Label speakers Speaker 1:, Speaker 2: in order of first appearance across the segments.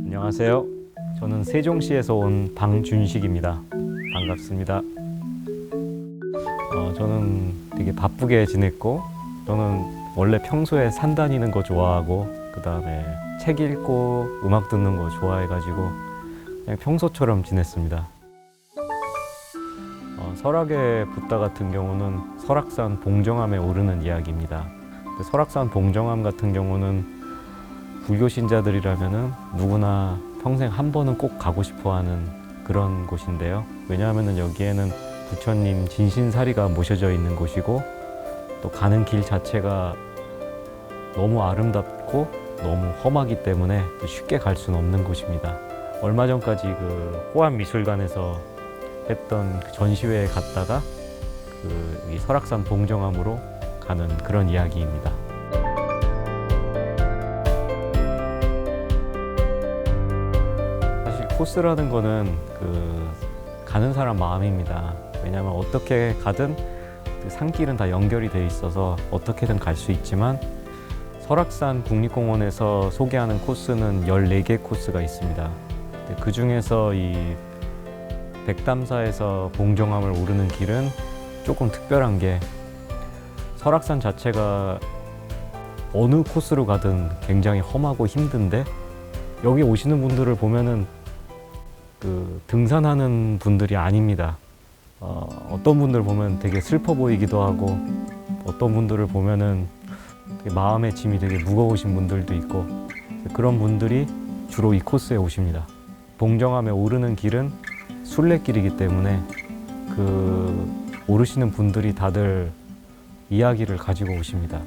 Speaker 1: 안녕하세요. 저는 세종시에서 온 방준식입니다. 반갑습니다. 저는 되게 바쁘게 지냈고, 저는 원래 평소에 산 다니는 거 좋아하고, 그 다음에 책 읽고 음악 듣는 거 좋아해가지고 그냥 평소처럼 지냈습니다. 설악의 붓다 같은 경우는 설악산 봉정암에 오르는 이야기입니다. 설악산 봉정암 같은 경우는 불교 신자들이라면은 누구나 평생 한 번은 꼭 가고 싶어하는 그런 곳인데요. 왜냐하면은 여기에는 부처님 진신사리가 모셔져 있는 곳이고, 또 가는 길 자체가 너무 아름답고 너무 험하기 때문에 쉽게 갈 수는 없는 곳입니다. 얼마 전까지 그 호암미술관에서 했던 그 전시회에 갔다가 이 설악산 봉정암으로 가는 그런 이야기입니다. 사실 코스라는 거는 가는 사람 마음입니다. 왜냐하면 어떻게 가든 그 산길은 다 연결이 돼 있어서 어떻게든 갈 수 있지만, 설악산 국립공원에서 소개하는 코스는 14개 코스가 있습니다. 그 중에서 이 백담사에서 봉정암을 오르는 길은 조금 특별한 게, 설악산 자체가 어느 코스로 가든 굉장히 험하고 힘든데, 여기 오시는 분들을 보면은 등산하는 분들이 아닙니다. 어떤 분들 보면 되게 슬퍼 보이기도 하고, 어떤 분들을 보면은 되게 마음의 짐이 되게 무거우신 분들도 있고, 그런 분들이 주로 이 코스에 오십니다. 봉정암에 오르는 길은 순례길이기 때문에 오르시는 분들이 다들 이야기를 가지고 오십니다.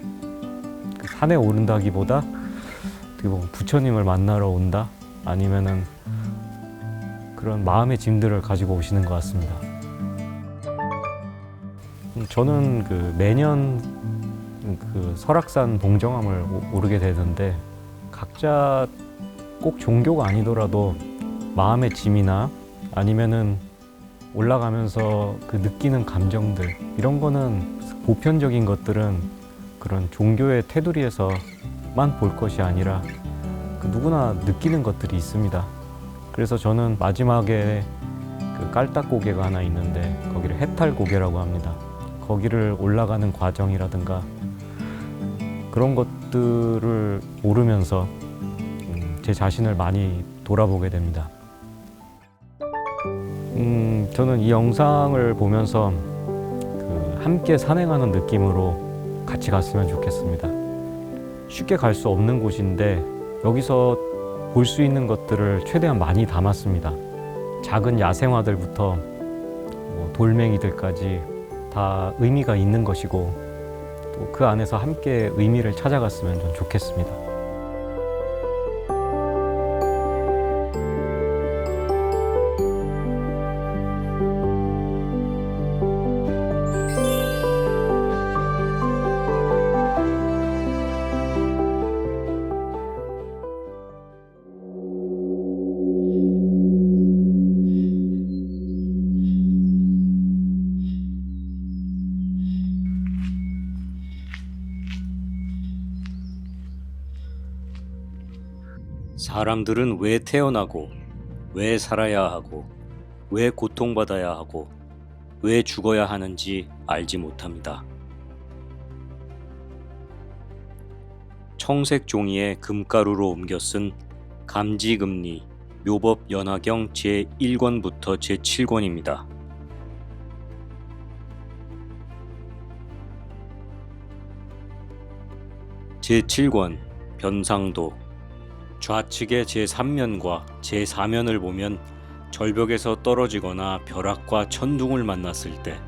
Speaker 1: 산에 오른다기보다 부처님을 만나러 온다, 아니면은 그런 마음의 짐들을 가지고 오시는 것 같습니다. 저는 매년 설악산 봉정암을 오르게 되는데, 각자 꼭 종교가 아니더라도 마음의 짐이나 아니면은 올라가면서 느끼는 감정들, 이런 거는 보편적인 것들은 그런 종교의 테두리에서만 볼 것이 아니라 누구나 느끼는 것들이 있습니다. 그래서 저는 마지막에 깔딱고개가 하나 있는데, 거기를 해탈고개라고 합니다. 거기를 올라가는 과정이라든가 그런 것들을 오르면서 제 자신을 많이 돌아보게 됩니다. 저는 이 영상을 보면서 함께 산행하는 느낌으로 같이 갔으면 좋겠습니다. 쉽게 갈 수 없는 곳인데 여기서 볼 수 있는 것들을 최대한 많이 담았습니다. 작은 야생화들부터 돌멩이들까지 다 의미가 있는 것이고, 또 그 안에서 함께 의미를 찾아갔으면 좀 좋겠습니다.
Speaker 2: 사람들은 왜 태어나고, 왜 살아야 하고, 왜 고통받아야 하고, 왜 죽어야 하는지 알지 못합니다. 청색 종이에 금가루로 옮겨 쓴 감지금리 묘법 연화경 제1권부터 제7권입니다. 제7권 변상도. 좌측의 제3면과 제4면을 보면 절벽에서 떨어지거나 벼락과 천둥을 만났을 때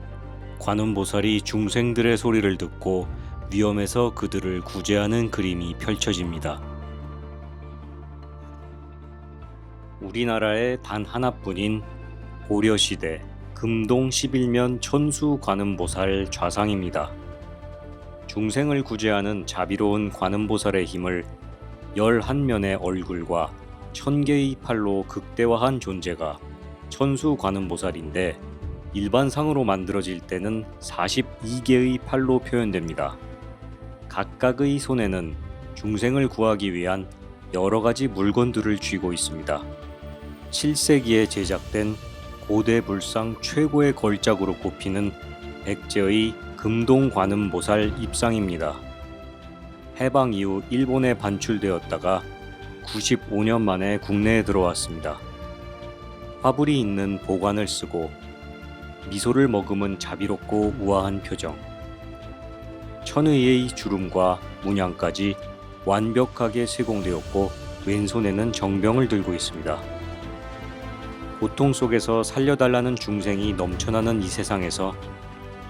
Speaker 2: 관음보살이 중생들의 소리를 듣고 위험에서 그들을 구제하는 그림이 펼쳐집니다. 우리나라에 단 하나뿐인 고려시대 금동 11면 천수 관음보살 좌상입니다. 중생을 구제하는 자비로운 관음보살의 힘을 11면의 얼굴과 1000개의 팔로 극대화한 존재가 천수 관음보살인데, 일반상으로 만들어질 때는 42개의 팔로 표현됩니다. 각각의 손에는 중생을 구하기 위한 여러 가지 물건들을 쥐고 있습니다. 7세기에 제작된 고대 불상 최고의 걸작으로 꼽히는 백제의 금동관음보살 입상입니다. 해방 이후 일본에 반출되었다가 95년 만에 국내에 들어왔습니다. 화불이 있는 보관을 쓰고 미소를 머금은 자비롭고 우아한 표정, 천의의 주름과 문양까지 완벽하게 세공되었고 왼손에는 정병을 들고 있습니다. 고통 속에서 살려달라는 중생이 넘쳐나는 이 세상에서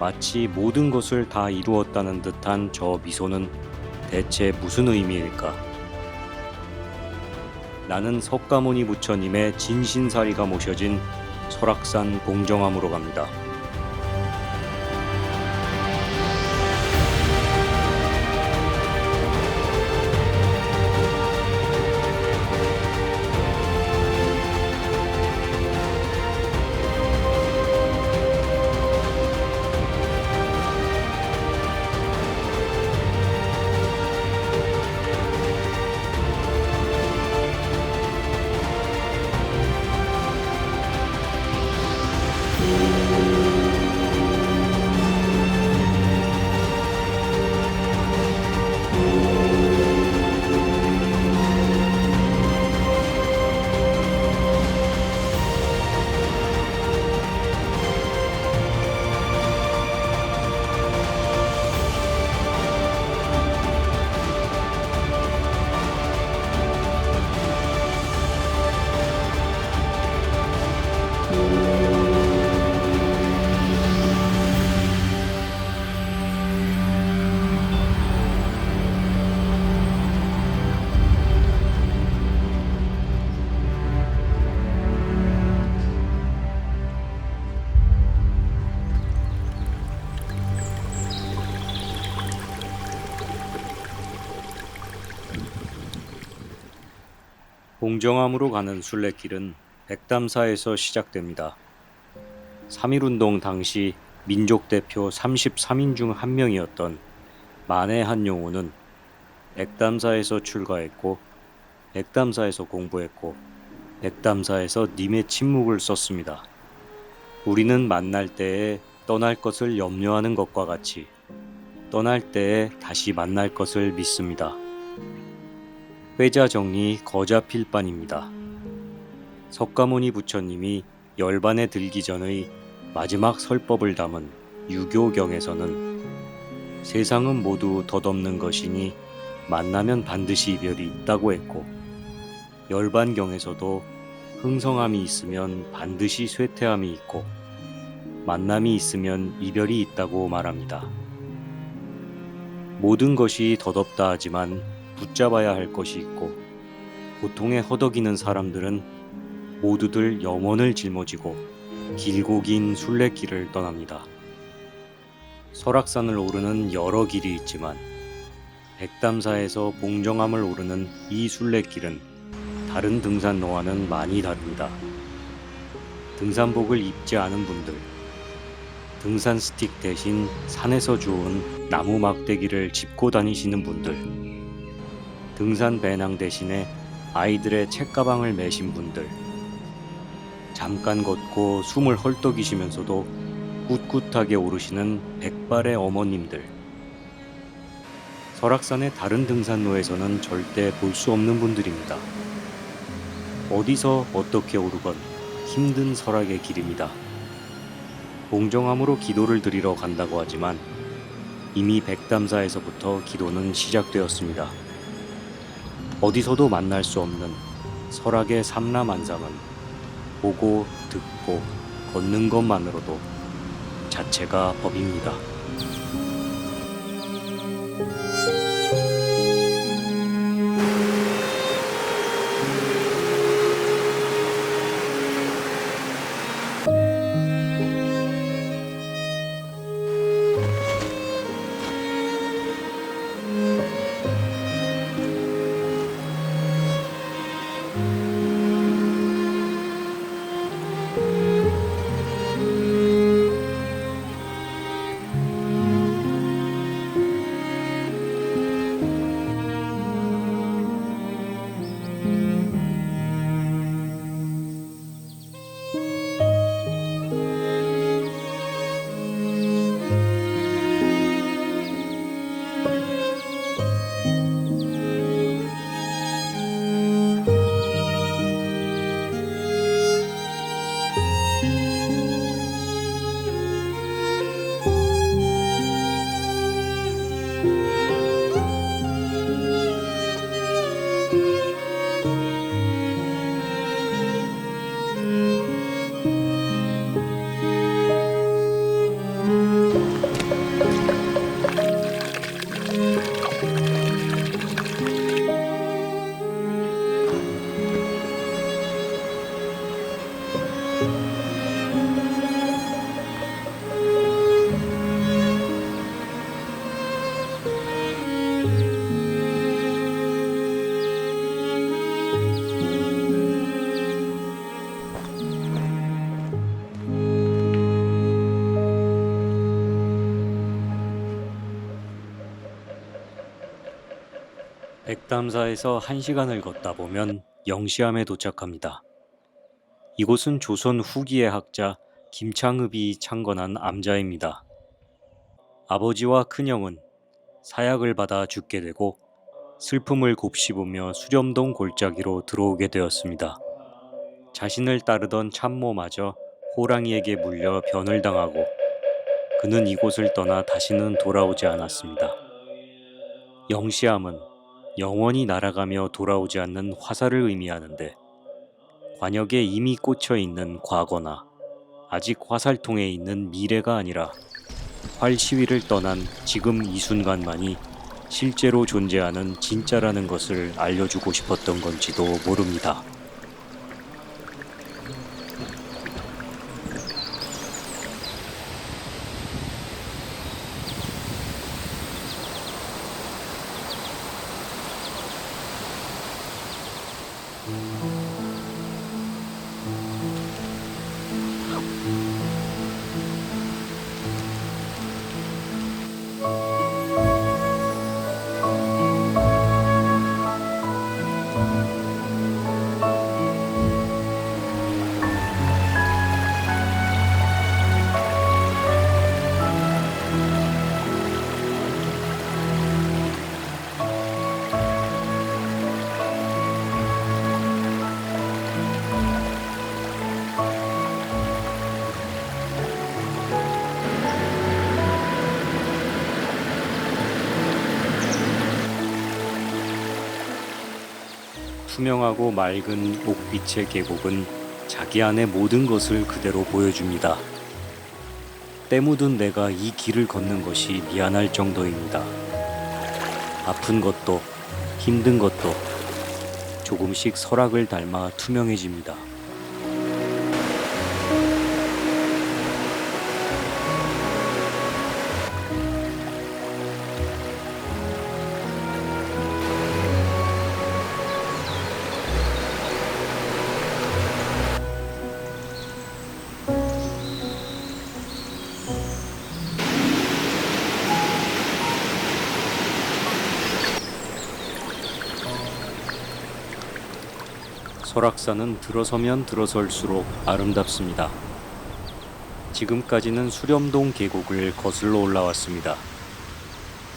Speaker 2: 마치 모든 것을 다 이루었다는 듯한 저 미소는 대체 무슨 의미일까? 나는 석가모니 부처님의 진신사리가 모셔진 설악산 봉정암으로 갑니다. 봉정암으로 가는 순례길은 백담사에서 시작됩니다. 3.1운동 당시 민족대표 33인 중 한 명이었던 만해 한용우는 백담사에서 출가했고 백담사에서 공부했고 백담사에서 님의 침묵을 썼습니다. 우리는 만날 때에 떠날 것을 염려하는 것과 같이 떠날 때에 다시 만날 것을 믿습니다. 회자정리 거자필반입니다. 석가모니 부처님이 열반에 들기 전의 마지막 설법을 담은 유교경에서는 세상은 모두 덧없는 것이니 만나면 반드시 이별이 있다고 했고, 열반경에서도 흥성함이 있으면 반드시 쇠퇴함이 있고 만남이 있으면 이별이 있다고 말합니다. 모든 것이 덧없다 하지만 붙잡아야 할 것이 있고, 고통에 허덕이는 사람들은 모두들 영혼을 짊어지고 길고 긴 순례길을 떠납니다. 설악산을 오르는 여러 길이 있지만 백담사에서 봉정암을 오르는 이 순례길은 다른 등산로와는 많이 다릅니다. 등산복을 입지 않은 분들, 등산 스틱 대신 산에서 주운 나무 막대기를 짚고 다니시는 분들, 등산 배낭 대신에 아이들의 책가방을 메신 분들, 잠깐 걷고 숨을 헐떡이시면서도 꿋꿋하게 오르시는 백발의 어머님들, 설악산의 다른 등산로에서는 절대 볼 수 없는 분들입니다. 어디서 어떻게 오르건 힘든 설악의 길입니다. 봉정암으로 기도를 드리러 간다고 하지만 이미 백담사에서부터 기도는 시작되었습니다. 어디서도 만날 수 없는 설악의 삼라만상은 보고 듣고 걷는 것만으로도 자체가 법입니다. 백담사에서 1시간을 걷다 보면 영시암에 도착합니다. 이곳은 조선 후기의 학자 김창흡이 창건한 암자입니다. 아버지와 큰형은 사약을 받아 죽게 되고 슬픔을 곱씹으며 수렴동 골짜기로 들어오게 되었습니다. 자신을 따르던 참모마저 호랑이에게 물려 변을 당하고 그는 이곳을 떠나 다시는 돌아오지 않았습니다. 영시암은 영원히 날아가며 돌아오지 않는 화살을 의미하는데 관역에 이미 꽂혀 있는 과거나 아직 화살통에 있는 미래가 아니라 활 시위를 떠난 지금 이 순간만이 실제로 존재하는 진짜라는 것을 알려주고 싶었던 건지도 모릅니다. 투명하고 맑은 옥빛의 계곡은 자기 안의 모든 것을 그대로 보여줍니다. 때 묻은 내가 이 길을 걷는 것이 미안할 정도입니다. 아픈 것도 힘든 것도 조금씩 설악을 닮아 투명해집니다. 설악산은 들어서면 들어설수록 아름답습니다. 지금까지는 수렴동 계곡을 거슬러 올라왔습니다.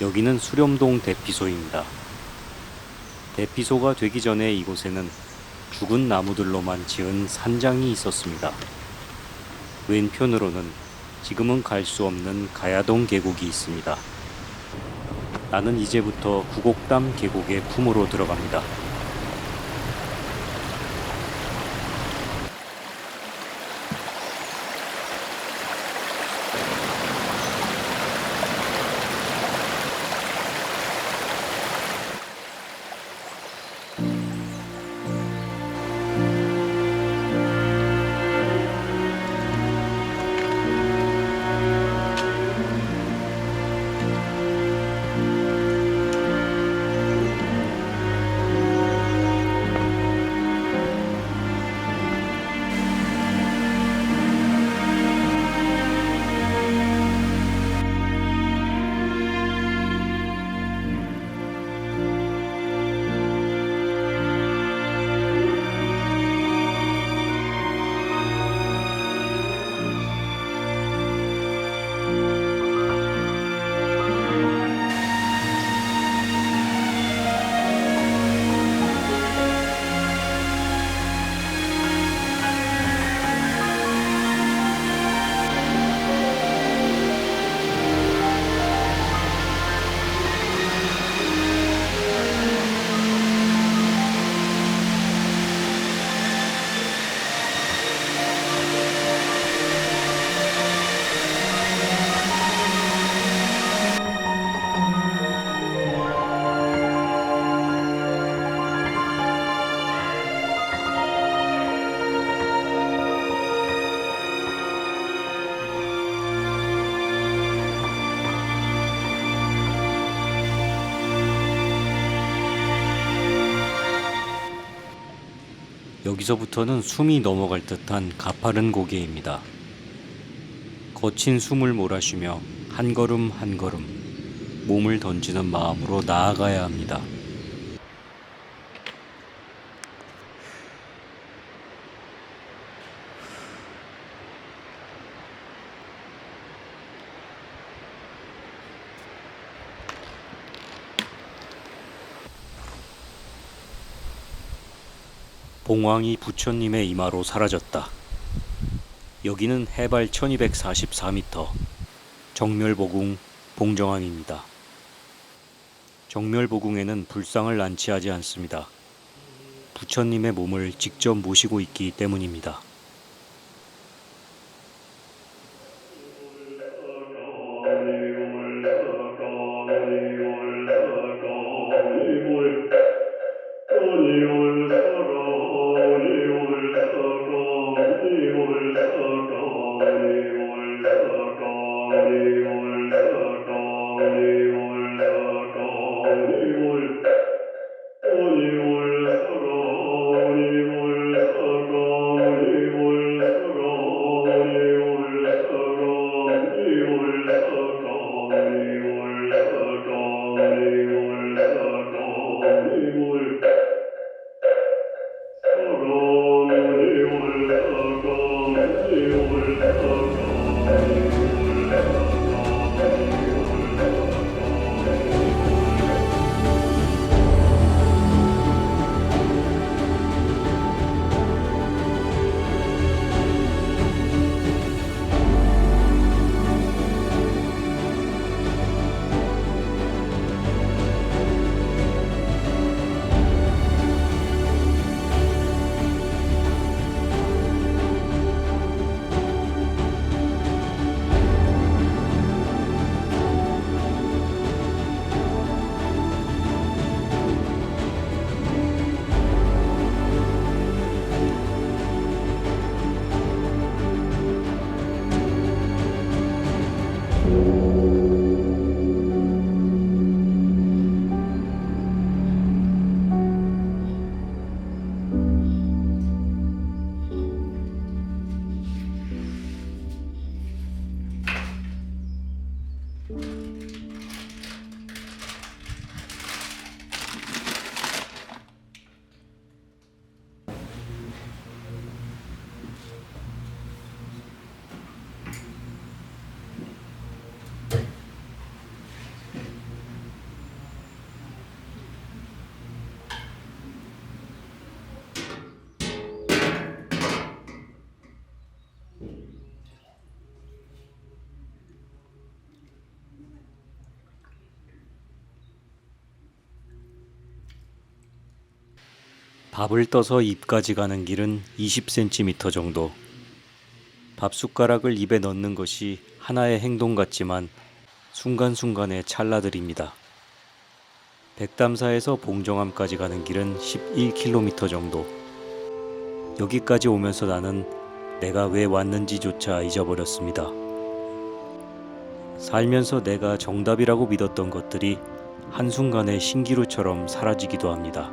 Speaker 2: 여기는 수렴동 대피소입니다. 대피소가 되기 전에 이곳에는 죽은 나무들로만 지은 산장이 있었습니다. 왼편으로는 지금은 갈 수 없는 가야동 계곡이 있습니다. 나는 이제부터 구곡담 계곡의 품으로 들어갑니다. 여기서부터는 숨이 넘어갈 듯한 가파른 고개입니다. 거친 숨을 몰아쉬며 한 걸음 한 걸음 몸을 던지는 마음으로 나아가야 합니다. 봉황이 부처님의 이마로 사라졌다. 여기는 해발 1244m 정멸보궁 봉정암입니다. 정멸보궁에는 불상을 안치하지 않습니다. 부처님의 몸을 직접 모시고 있기 때문입니다. 밥을 떠서 입까지 가는 길은 20cm 정도. 밥숟가락을 입에 넣는 것이 하나의 행동 같지만 순간순간의 찰나들입니다. 백담사에서 봉정암까지 가는 길은 11km 정도. 여기까지 오면서 나는 내가 왜 왔는지조차 잊어버렸습니다. 살면서 내가 정답이라고 믿었던 것들이 한순간에 신기루처럼 사라지기도 합니다.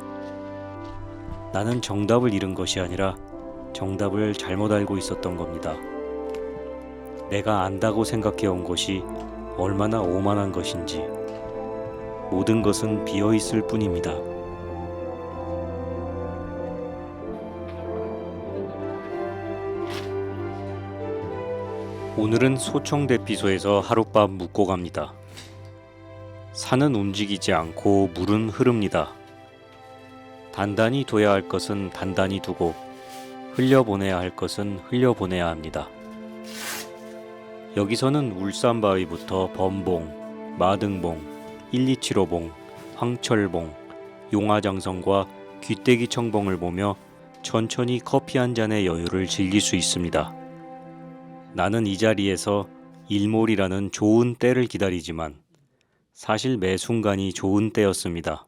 Speaker 2: 나는 정답을 잃은 것이 아니라 정답을 잘못 알고 있었던 겁니다. 내가 안다고 생각해온 것이 얼마나 오만한 것인지. 모든 것은 비어있을 뿐입니다. 오늘은 소청대피소에서 하룻밤 묵고 갑니다. 산은 움직이지 않고 물은 흐릅니다. 단단히 둬야 할 것은 단단히 두고 흘려보내야 할 것은 흘려보내야 합니다. 여기서는 울산바위부터 범봉, 마등봉, 1275봉, 황철봉, 용화장성과 귀때기청봉을 보며 천천히 커피 한 잔의 여유를 즐길 수 있습니다. 나는 이 자리에서 일몰이라는 좋은 때를 기다리지만 사실 매 순간이 좋은 때였습니다.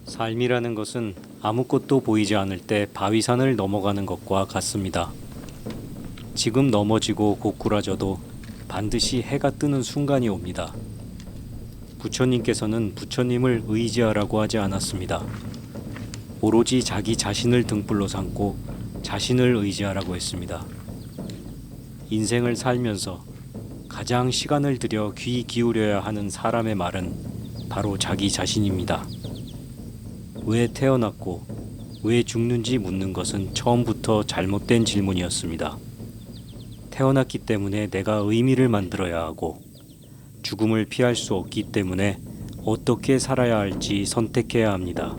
Speaker 2: 삶이라는 것은 아무것도 보이지 않을 때 바위산을 넘어가는 것과 같습니다. 지금 넘어지고 고꾸라져도 반드시 해가 뜨는 순간이 옵니다. 부처님께서는 부처님을 의지하라고 하지 않았습니다. 오로지 자기 자신을 등불로 삼고 자신을 의지하라고 했습니다. 인생을 살면서 가장 시간을 들여 귀 기울여야 하는 사람의 말은 바로 자기 자신입니다. 왜 태어났고 왜 죽는지 묻는 것은 처음부터 잘못된 질문이었습니다. 태어났기 때문에 내가 의미를 만들어야 하고 죽음을 피할 수 없기 때문에 어떻게 살아야 할지 선택해야 합니다.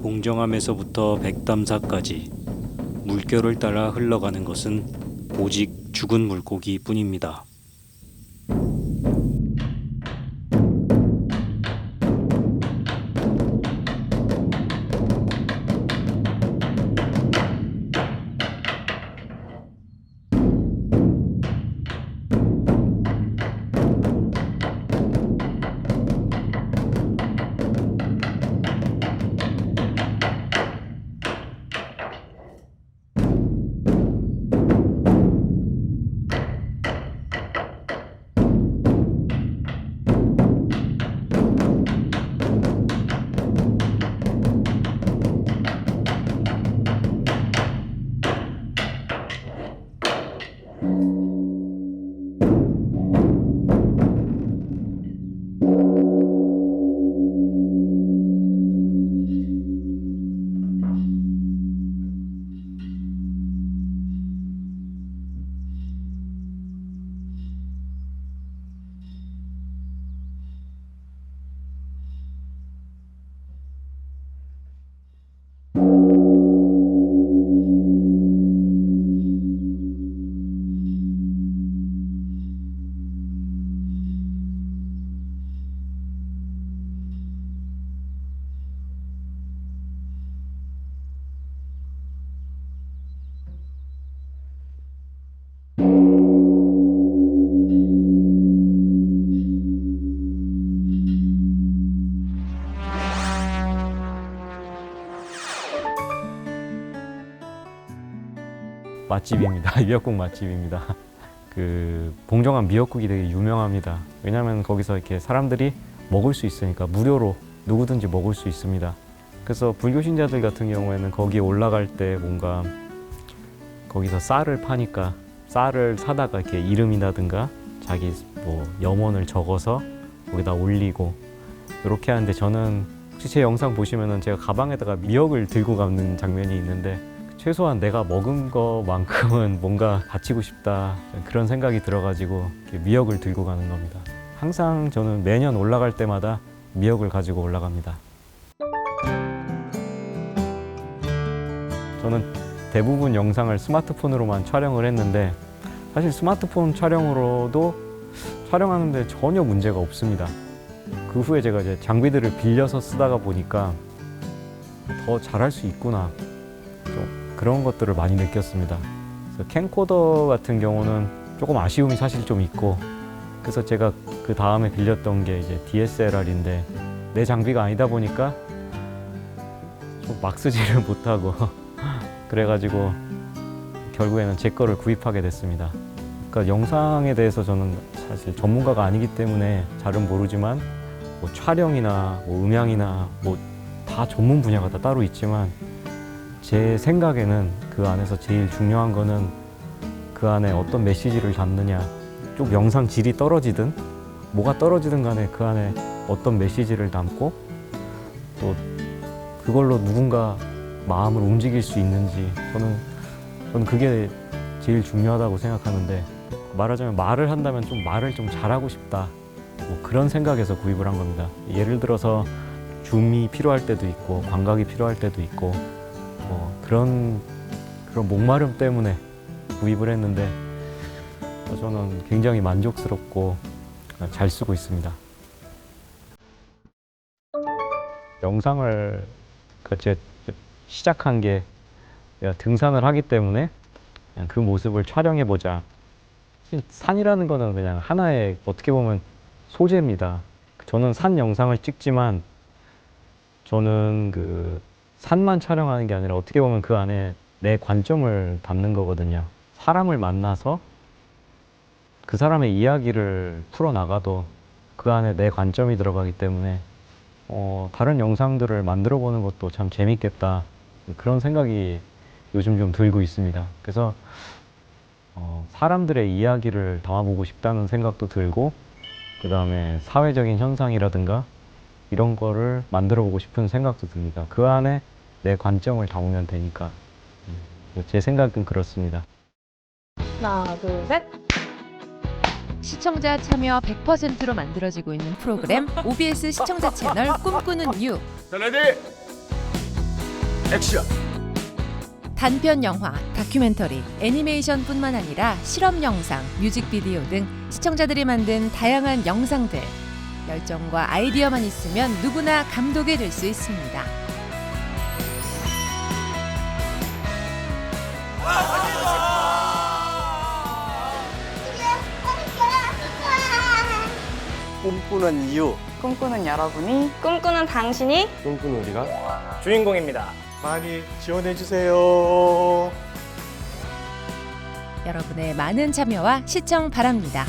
Speaker 2: 공정함에서부터 백담사까지 물결을 따라 흘러가는 것은 오직 죽은 물고기 뿐입니다.
Speaker 1: 맛집입니다. 미역국 맛집입니다. 그 봉정암 미역국이 되게 유명합니다. 왜냐하면 거기서 이렇게 사람들이 먹을 수 있으니까 무료로 누구든지 먹을 수 있습니다. 그래서 불교 신자들 같은 경우에는 거기에 올라갈 때 뭔가 거기서 쌀을 파니까 쌀을 사다가 이렇게 이름이라든가 자기 뭐 염원을 적어서 거기다 올리고 이렇게 하는데, 저는 혹시 제 영상 보시면은 제가 가방에다가 미역을 들고 가는 장면이 있는데 최소한 내가 먹은 것만큼은 뭔가 바치고 싶다, 그런 생각이 들어가지고 이렇게 미역을 들고 가는 겁니다. 항상 저는 매년 올라갈 때마다 미역을 가지고 올라갑니다. 저는 대부분 영상을 스마트폰으로만 촬영을 했는데 사실 스마트폰 촬영으로도 촬영하는데 전혀 문제가 없습니다. 그 후에 제가 이제 장비들을 빌려서 쓰다가 보니까 더 잘할 수 있구나, 좀 그런 것들을 많이 느꼈습니다. 그래서 캠코더 같은 경우는 조금 아쉬움이 사실 좀 있고, 그래서 제가 그 다음에 빌렸던 게 이제 DSLR인데 내 장비가 아니다 보니까 좀 막 쓰지를 못하고 그래가지고 결국에는 제 거를 구입하게 됐습니다. 그러니까 영상에 대해서 저는 사실 전문가가 아니기 때문에 잘은 모르지만 뭐 촬영이나 뭐 음향이나 뭐 다 전문 분야가 다 따로 있지만 제 생각에는 그 안에서 제일 중요한 거는 그 안에 어떤 메시지를 담느냐, 좀 영상 질이 떨어지든 뭐가 떨어지든 간에 그 안에 어떤 메시지를 담고 또 그걸로 누군가 마음을 움직일 수 있는지, 저는 그게 제일 중요하다고 생각하는데, 말하자면 말을 한다면 좀 말을 좀 잘하고 싶다, 뭐 그런 생각에서 구입을 한 겁니다. 예를 들어서 줌이 필요할 때도 있고 광각이 필요할 때도 있고 뭐 그런 목마름 때문에 구입을 했는데 저는 굉장히 만족스럽고 잘 쓰고 있습니다. 영상을 제 시작한 게 내가 등산을 하기 때문에 그냥 그 모습을 촬영해보자. 산이라는 거는 그냥 하나의 어떻게 보면 소재입니다. 저는 산 영상을 찍지만 저는 그 산만 촬영하는 게 아니라 어떻게 보면 그 안에 내 관점을 담는 거거든요. 사람을 만나서 그 사람의 이야기를 풀어나가도 그 안에 내 관점이 들어가기 때문에 다른 영상들을 만들어 보는 것도 참 재밌겠다. 그런 생각이 요즘 좀 들고 있습니다. 그래서 사람들의 이야기를 담아보고 싶다는 생각도 들고, 그 다음에 사회적인 현상이라든가 이런 거를 만들어 보고 싶은 생각도 듭니다. 그 안에 내 관점을 담으면 되니까. 제 생각은 그렇습니다.
Speaker 3: 하나, 둘, 셋.
Speaker 4: 시청자 참여 100%로 만들어지고 있는 프로그램 OBS 시청자 채널 꿈꾸는 유.
Speaker 5: 자, 레디 액션.
Speaker 4: 단편 영화, 다큐멘터리, 애니메이션뿐만 아니라 실험 영상, 뮤직비디오 등 시청자들이 만든 다양한 영상들. 열정과 아이디어만 있으면 누구나 감독이 될 수 있습니다.
Speaker 5: 꿈꾸는 이유.
Speaker 6: 꿈꾸는 여러분이
Speaker 3: 꿈꾸는 당신이
Speaker 5: 꿈꾸는 우리가 주인공입니다. 많이 지원해 주세요.
Speaker 4: 여러분의 많은 참여와 시청 바랍니다.